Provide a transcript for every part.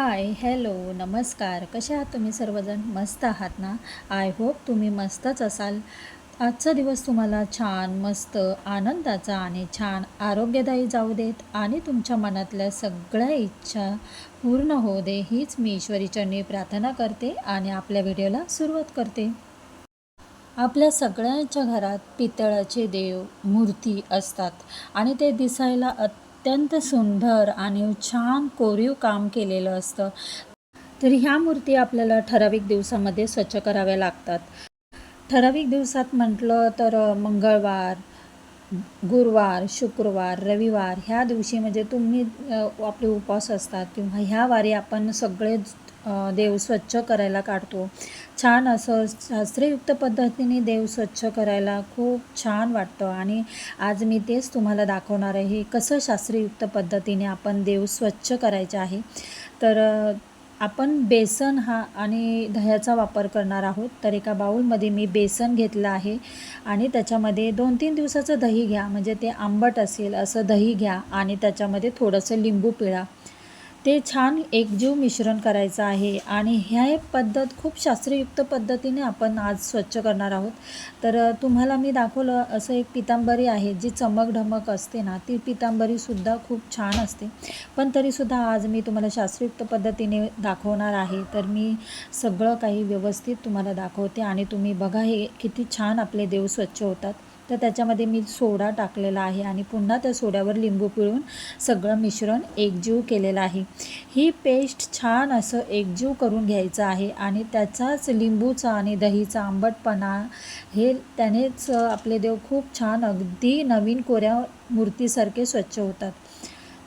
हाय, hello, नमस्कार. कसे आहात तुम्ही सर्वजण? मस्त आहात ना? आय होप तुम्ही मस्तच असाल. आजचा दिवस तुम्हाला छान, मस्त, आनंदाचा आणि छान आरोग्यदायी जाऊ देत आणि तुमच्या मनातल्या सगळ्या इच्छा पूर्ण होऊ दे, हीच मी ईश्वरीचरणी प्रार्थना करते आणि आपल्या व्हिडिओला सुरुवात करते. आपल्या सगळ्यांच्या घरात पितळाचे देव मूर्ती असतात आणि ते दिसायला अत्यंत सुंदर आणि छान कोरीव काम केलेलं असतं. तर ह्या मूर्ती आपल्याला ठराविक दिवसामध्ये स्वच्छ कराव्या लागतात. ठराविक दिवसात म्हटलं तर मंगळवार, गुरुवार, शुक्रवार, रविवार ह्या दिवशी म्हणजे तुम्ही आपले उपवास असतात किंवा ह्या वारी आपण सगळे देव स्वच्छ करायला काढतो. छान असं शास्त्रयुक्त पद्धतीने देव स्वच्छ करायला खूप छान वाटतं आणि आज मी तेच तुम्हाला दाखवणार आहे, कसं शास्त्रयुक्त पद्धतीने आपण देव स्वच्छ करायचे आहे. तर आपण बेसन आणि दह्याचा वापर करणार आहोत. तर एका बाउलमध्ये मी बेसन घेतलं आहे आणि त्याच्यामध्ये 2-3 दिवसाचं दही घ्या, म्हणजे ते आंबट असेल असं दही घ्या आणि त्याच्यामध्ये थोडंसं लिंबू पिळा. ते छान एकजीव मिश्रण करायचं आहे आणि ह्या एक पद्धत खूप शास्त्रयुक्त पद्धतीने आपण आज स्वच्छ करणार आहोत. तर तुम्हाला मी दाखवलं असं एक पितांबरी आहे जी चमकढमक असते ना, ती पितांबरीसुद्धा खूप छान असते. पण तरीसुद्धा आज मी तुम्हाला शास्त्रयुक्त पद्धतीने दाखवणार आहे. तर मी सगळं काही व्यवस्थित तुम्हाला दाखवते आणि तुम्ही बघा हे किती छान आपले देव स्वच्छ होतात. तर त्याच्यामध्ये मी सोडा टाकलेला आहे आणि पुन्हा त्या सोड्यावर लिंबू पिळून सगळं मिश्रण एकजीव केलेलं आहे. ही पेस्ट छान असं एकजीव करून घ्यायचं आहे आणि त्याचाच लिंबूचा आणि दहीचा आंबटपणा हे त्यानेच आपले देव खूप छान अगदी नवीन कोऱ्या मूर्तीसारखे स्वच्छ होतात.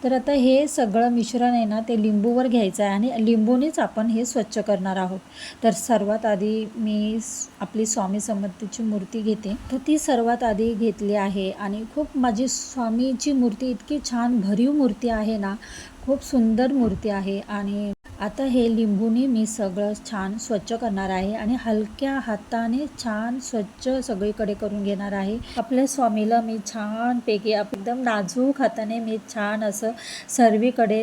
तर आता हे सगळं मिश्रण आहे ना, ते लिंबूवर घ्यायचं आहे आणि लिंबूनेच आपण हे स्वच्छ करणार आहोत. तर सर्वात आधी मी आपली स्वामी समर्थाची मूर्ती घेते. तर ती सर्वात आधी घेतली आहे आणि खूप माझी स्वामीची मूर्ती इतकी छान भरीव मूर्ती आहे ना, खूप सुंदर मूर्ती आहे. आणि आता हे लिंबूने मी सगळं छान स्वच्छ करणार आहे आणि हलक्या हाताने छान स्वच्छ सगळीकडे करून घेणार आहे. आपल्या स्वामीला मी छानपैकी एकदम नाजूक हाताने मी छान असं सर्वीकडे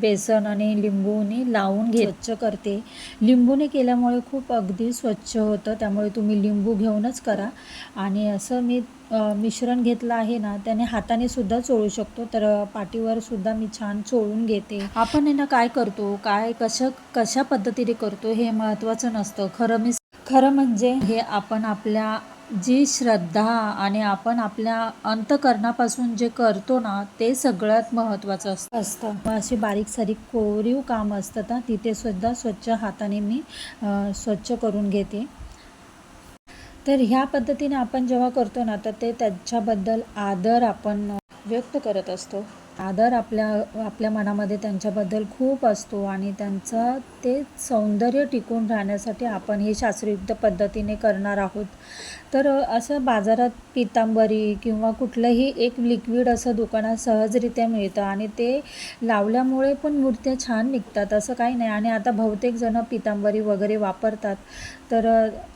बेसन आणि लिंबूने लावून स्वच्छ करते. लिंबूने केल्यामुळे खूप अगदी स्वच्छ होतं, त्यामुळे तुम्ही लिंबू घेऊनच करा. आणि असं मी मिश्रण घेतलं आहे ना, त्याने हाताने सुद्धा चोळू शकतो. तर पाटीवर सुद्धा मी छान चोळून घेते. आपण आहे ना काय करतो, कशा पद्धतीने करतो हे महत्त्वाचं नसतं. खरं म्हणजे हे आपण आपल्या जी श्रद्धा आणि आपण आपल्या अंतःकरणापासून जे करतो ना, ते सगळ्यात महत्त्वाचं असतं. असे बारीक सारीक कोरीव काम असतं ना, तिथे सुद्धा स्वच्छ हाताने मी स्वच्छ करून घेते. तर ह्या पद्धतीने आपण जेव्हा करतो ना, तर ते त्यांच्याबद्दल आदर आपण व्यक्त करत असतो. आदर आपल्या मनामध्ये त्यांच्याबद्दल खूप असतो आणि त्यांचं ते सौंदर्य टिकून राहण्यासाठी आपण हे शास्त्रयुक्त पद्धतीने करणार आहोत. तर असं बाजारात पितांबरी किंवा कुठलंही एक लिक्विड असं दुकानात सहजरित्या मिळतं आणि ते लावल्यामुळे पण मूर्त्या छान निघतात, असं काही नाही. आणि आता बहुतेक जणं पितांबरी वगैरे वापरतात. तर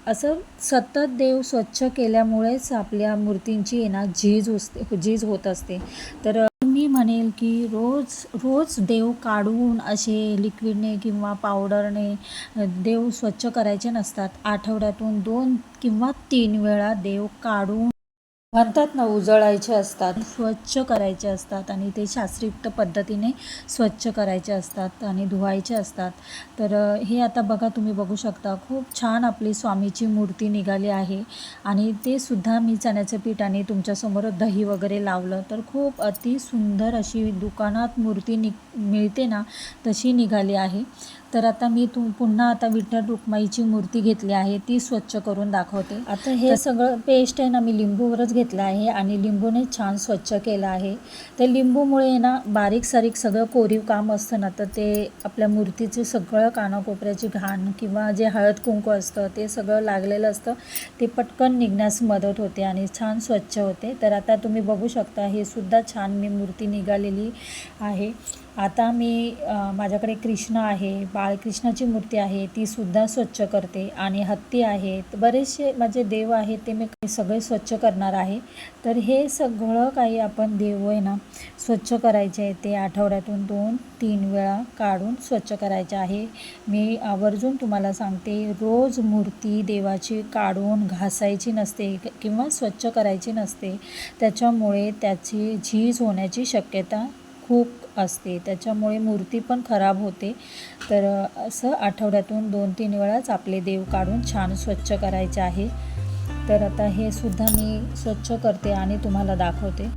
असं सतत देव स्वच्छ केल्यामुळेच आपल्या मूर्तींची आहे ना झीज होत असते. तर मी म्हणेल की रोज देव काढून असे लिक्विडने किंवा पावडरने देव स्वच्छ करायचे नसतात. आठवड्यातून 2 किंवा 3 वेळा देव काढून म्हणतात ना, उजळायचे असतात, स्वच्छ करायचे असतात आणि ते शास्त्रयुक्त पद्धतीने स्वच्छ करायचे असतात आणि धुवायचे असतात. तर हे आता बघा, तुम्ही बघू शकता खूप छान आपली स्वामीची मूर्ती निघाली आहे आणि ते सुद्धा मी चण्याचं पीठ आणि तुमच्यासमोर दही वगैरे लावलं तर खूप अतिसुंदर अशी दुकानात मूर्ती मिळते ना, तशी निघाली आहे. तर आता मी पुन्हा आता विठ्ठल रुक्माईची मूर्ती घेतली आहे, ती स्वच्छ करून दाखवते. आता हे सगळं पेस्ट आहे ना, मी लिंबूवरच घेतलं आहे आणि लिंबूने छान स्वच्छ केलं आहे. तर लिंबूमुळे ना बारीक सारीक सगळं कोरीव काम असतं ना, तर ते आपल्या मूर्तीचे सगळं कानाकोपऱ्याची घाण किंवा जे हळद कुंकू असतं ते सगळं लागलेलं असतं, ते पटकन निघण्यास मदत होते आणि छान स्वच्छ होते. तर आता तुम्ही बघू शकता, हे सुद्धा छान मी मूर्ती निघालेली आहे. आता मी माझ्याकडे कृष्ण आहे, बाळकृष्णाची मूर्ती आहे, तीसुद्धा स्वच्छ करते आणि हत्ती आहेत, बरेचसे माझे देव आहेत, ते मी सगळे स्वच्छ करणार आहे. तर हे सगळं काही आपण देव आहे ना स्वच्छ करायचे आहे, ते आठवड्यातून 2-3 वेळा काढून स्वच्छ करायचे आहे. मी आवर्जून तुम्हाला सांगते, रोज मूर्ती देवाची काढून घासायची नसते किंवा स्वच्छ करायची नसते. त्याच्यामुळे त्याची झीज होण्याची शक्यता खूप असते, त्याच्यामुळे मूर्ती पण खराब होते. तर असं आठवड्यातून 2-3 वेळाच आपले देव काढून छान स्वच्छ करायचे आहे. तर आता हे सुद्धा मी स्वच्छ करते आणि तुम्हाला दाखवते.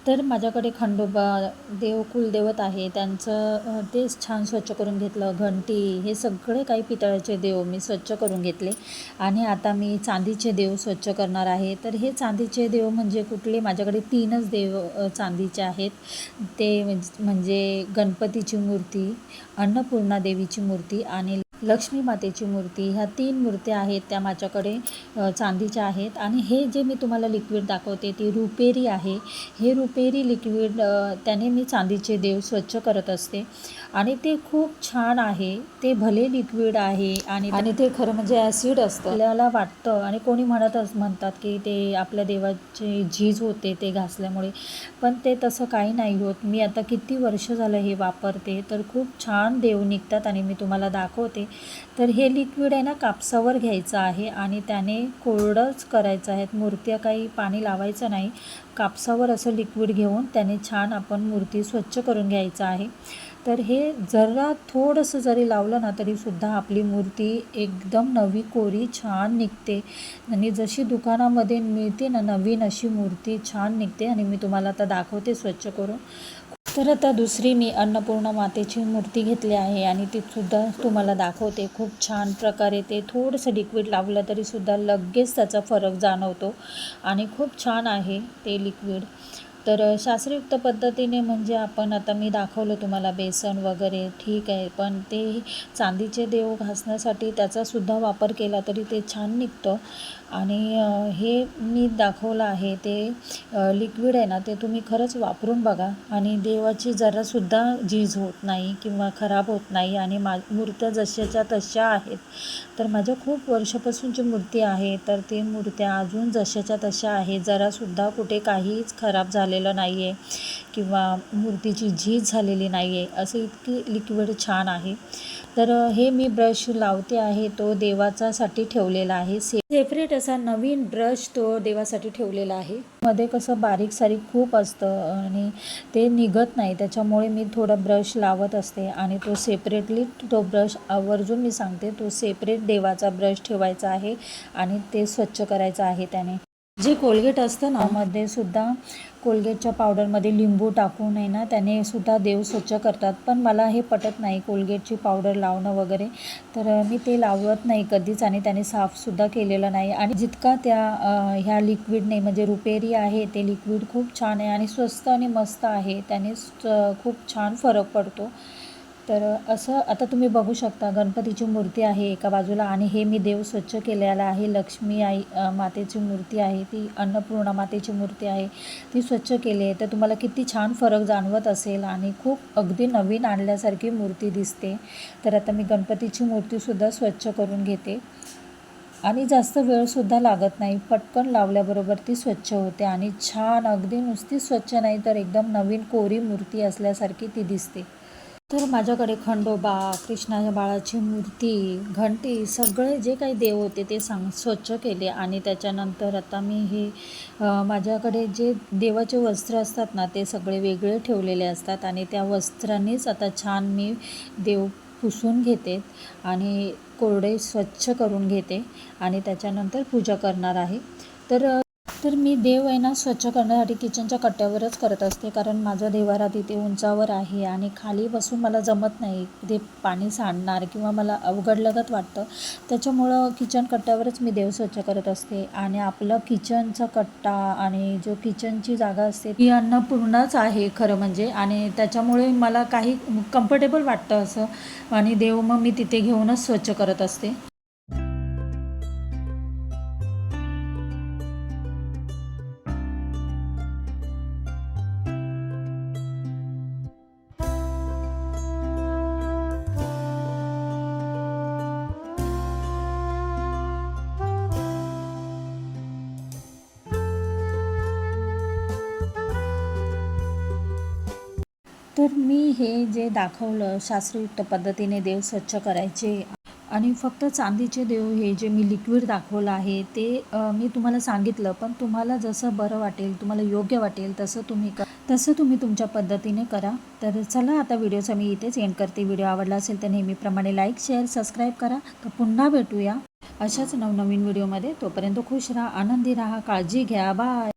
तर माझ्याकडे खंडोबा देव कुलदैवत आहे, त्यांचं तेच छान स्वच्छ करून घेतलं. घंटी हे सगळे काही पितळाचे देव मी स्वच्छ करून घेतले आणि आता मी चांदीचे देव स्वच्छ करणार आहे. तर हे चांदीचे देव म्हणजे कुठले, माझ्याकडे 3च देव चांदीचे आहेत. ते म्हणजे गणपतीची मूर्ती, अन्नपूर्णा देवीची मूर्ती आणि लक्ष्मी मातेची मूर्ती. ह्या 3 मूर्त्या आहेत त्या माझ्याकडे चांदीच्या आहेत. आणि हे जे मी तुम्हाला लिक्विड दाखवते ते रुपेरी आहे. हे रुपेरी लिक्विड त्याने मी चांदीचे देव स्वच्छ करत असते आणि ते खूप छान आहे. ते भले लिक्विड आहे आणि ते खरं म्हणजे ॲसिड असतं, आपल्याला वाटतं, आणि कोणी म्हणतात की ते आपल्या देवाची झीज होते ते घासल्यामुळे, पण ते तसं काही नाही होत. मी आता किती वर्ष झालं हे वापरते, तर खूप छान देव निघतात आणि मी तुम्हाला दाखवते. तर हे लिक्विड आहे ना कापसावर घ्यायचं आहे आणि त्याने कोरडंच करायचं आहे. मूर्त्या काही पाणी लावायचं नाही, कापसावर असं लिक्विड घेऊन त्याने छान आपण मूर्ती स्वच्छ करून घ्यायचं आहे. तर हे जरा थोडंसं जरी लावलं ना तरीसुद्धा आपली मूर्ती एकदम नवी कोरी छान निघते आणि जशी दुकानामध्ये मिळते ना नवीन अशी मूर्ती छान निघते. आणि मी तुम्हाला आता दाखवते स्वच्छ करून. तर आता दुसरी मी अन्नपूर्णा मातेची मूर्ती घेतली आहे आणि तीसुद्धा तुम्हाला दाखवते. खूप छान प्रकारे ते थोडंसं लिक्विड लावलं तरीसुद्धा लगेच त्याचा फरक जाणवतो आणि खूप छान आहे ते लिक्विड. तर शास्त्रयुक्त पद्धतीने म्हणजे आपण आता मी दाखवलं तुम्हाला बेसन वगैरे ठीक आहे, पण ते चांदीचे देव घासण्यासाठी त्याचासुद्धा वापर केला तरी ते छान निघतं. आणि हे मी दाखवलं आहे ते लिक्विड आहे ना ते तुम्ही खरंच वापरून बघा आणि देवाची जरासुद्धा झीज होत नाही किंवा खराब होत नाही आणि मूर्त्या जशाच्या तशा आहेत. तर माझ्या खूप वर्षापासूनची मूर्ती आहे, तर ते मूर्त्या अजून जशाच्या तशा आहे, जरासुद्धा कुठे काहीच खराब झालेलं नाही आहे किंवा मूर्तीची झीज झालेली नाही आहे, असं इतकी लिक्विड छान आहे. तर हे मी ब्रश लावते आहे तो देवाचासाठी ठेवलेला आहे, सेपरेट असा नवीन ब्रश तो देवासाठी ठेवलेला आहे. मध्ये कसं बारीक सारीक खूप असतं आणि ते निघत नाही, त्याच्यामुळे मी थोडा ब्रश लावत असते आणि तो सेपरेटली तो ब्रश आवर्जून मी सांगते तो सेपरेट देवाचा ब्रश ठेवायचा आहे आणि ते स्वच्छ करायचं आहे त्याने. जे कोलगेट असतं ना मध्ये सुद्धा कोलगेटच्या पावडरमध्ये लिंबू टाकून आहे ना त्याने सुद्धा देव स्वच्छ करतात, पण मला हे पटत नाही कोलगेटची पावडर लावणं वगैरे, तर मी ते लावत नाही कधीच आणि त्याने साफसुद्धा केलेलं नाही. आणि जितका त्या ह्या लिक्विडने म्हणजे रुपेरी आहे ते लिक्विड खूप छान आहे आणि स्वस्त आणि मस्त आहे, त्याने खूप छान फरक पडतो. तर असं आता तुम्ही बघू शकता गणपतीची मूर्ती आहे एका बाजूला आणि हे मी देव स्वच्छ केलेला आहे. लक्ष्मी आई मातेची मूर्ती आहे, ती अन्नपूर्णा मातेची मूर्ती आहे, ती स्वच्छ केली आहे. तर तुम्हाला किती छान फरक जाणवत असेल आणि खूप अगदी नवीन आणल्यासारखी मूर्ती दिसते. तर आता मी गणपतीची मूर्तीसुद्धा स्वच्छ करून घेते आणि जास्त वेळसुद्धा लागत नाही, पटकन लावल्याबरोबर ती स्वच्छ होते आणि छान अगदी नुसती स्वच्छ नाही तर एकदम नवीन कोरी मूर्ती असल्यासारखी ती दिसते. तर माझ्याकडे खंडोबा, कृष्णाच्या बाळाची मूर्ती, घंटी सगळे जे काही देव होते ते स्वच्छ केले आणि त्याच्यानंतर आता मी हे माझ्याकडे जे देवाचे वस्त्र असतात ना ते सगळे वेगळे ठेवलेले असतात आणि त्या वस्त्रांनीच आता छान मी देव पुसून घेते आणि कोरडे स्वच्छ करून घेते आणि त्याच्यानंतर पूजा करणार आहे. तर तर मी देव आहे ना स्वच्छ करण्यासाठी किचनच्या कट्ट्यावरच करत असते, कारण माझा देव्हारा तिथे उंचावर आहे आणि खाली बसून मला जमत नाही. ते पाणी सांडणार किंवा मला अवघडल्यागत वाटतं. त्याच्यामुळं किचन कट्ट्यावरच मी देव स्वच्छ करत असते. आणि आपलं किचनचा कट्टा आणि जो किचनची जागा असते ही अन्नपूर्णाच आहे खरं म्हणजे, आणि त्याच्यामुळे मला काही कम्फर्टेबल वाटतं असं. आणि देव मग मी तिथे घेऊनच स्वच्छ करत असते. तर मी हे जे दाखवलं शास्त्रयुक्त पद्धतीने देव स्वच्छ करायचे, आणि फक्त चांदीचे देव हे जे मी लिक्विड दाखवलं आहे ते मी तुम्हाला सांगितलं, पण तुम्हाला जसं बरं वाटेल, तुम्हाला योग्य वाटेल तसं तुम्ही तुमच्या पद्धतीने करा. तर चला आता व्हिडिओचा मी इथेच एंड करते. व्हिडिओ आवडला असेल तर नेहमीप्रमाणे लाईक, शेअर, सबस्क्राईब करा. तर पुन्हा भेटूया अशाच नवनवीन व्हिडिओमध्ये. तोपर्यंत खुश राहा, आनंदी राहा, काळजी घ्या. बाय.